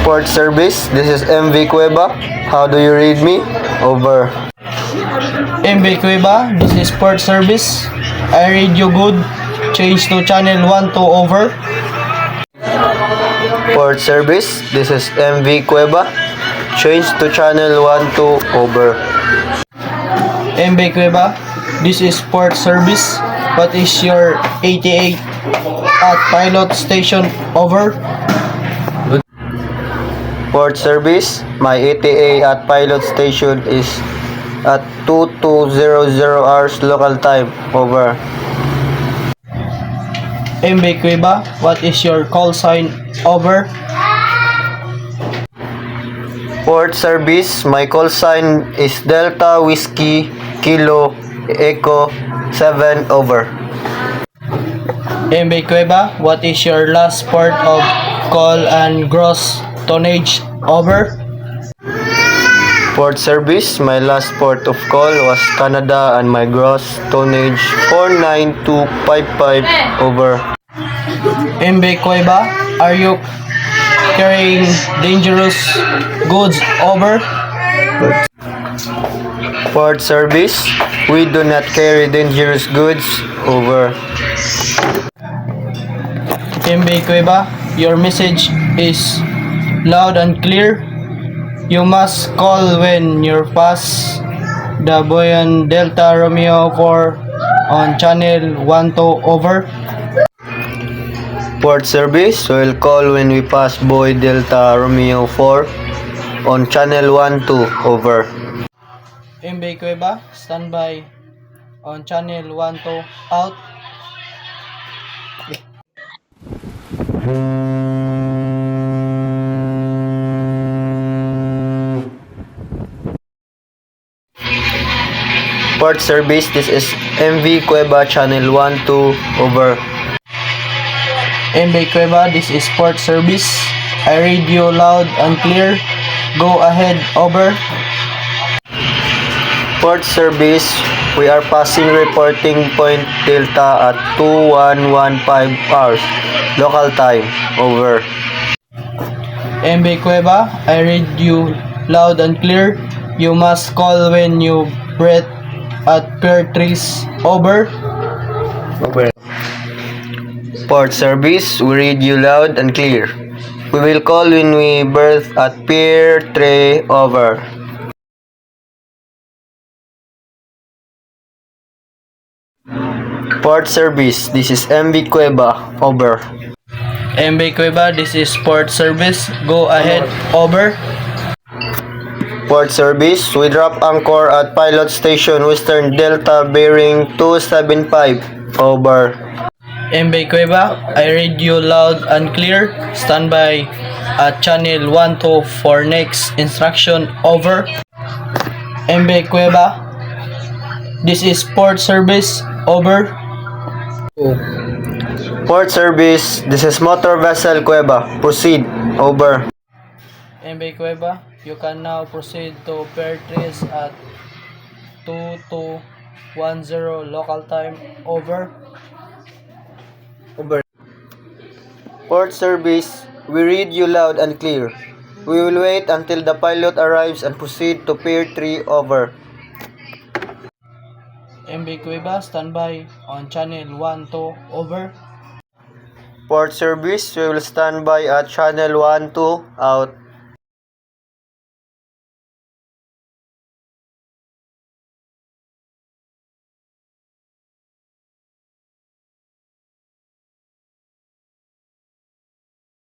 Port service, this is MV Cueva. How do you read me? Over. MB Cueva, this is port service. I read you good. Change to channel 1 to over. Port service, this is MV Cueva. Change to channel 1 to over. MB Cueva, this is port service. What is your ATA at pilot station? Over. Port service, my ETA at pilot station is at 2200 hours local time. Over. MB Cueva, what is your call sign? Over. Port service, my call sign is Delta Whiskey Kilo Echo 7. Over. MB Cueva, what is your last port of call and gross tonnage? Over. Port service, my last port of call was Canada and my gross tonnage 49255. Over. MB Cueva, are you carrying dangerous goods? Over. Port service, we do not carry dangerous goods. Over. MB Cueva, your message is loud and clear. You must call when you pass the Boyan Delta Romeo 4 on channel 1 to over. Port service, we will call when we pass Boy Delta Romeo 4 on channel 1 to over. MB Cueva, standby on channel 1 to out. Port service, this is MV Cueva channel 1 to over. MB Cueva, this is port service. I read you loud and clear. Go ahead. Over. Port service, we are passing reporting point Delta at 2115 hours local time. Over. MB Cueva, I read you loud and clear. You must call when you breath at Pier 3. Over. Over. Port service, we read you loud and clear. We will call when we berth at Pier 3. Over. Port service, this is MV Cueva. Over. MB Cueva, this is port service. Go ahead. Over. Port service, we drop anchor at pilot station Western Delta bearing 275. Over. MB Cueva, I read you loud and clear. Standby at channel 1 to for next instruction. Over. MB Cueva, this is port service. Over. Port service, this is motor vessel Cueva. Proceed. Over. MB Cueva, you can now proceed to Pier 3 at 2210 local time. Over. Over. Port service, we read you loud and clear. We will wait until the pilot arrives and proceed to Pier 3. Over. MB Cueva, standby on channel 1 to over. Port service, we will stand by at channel 1 2 out.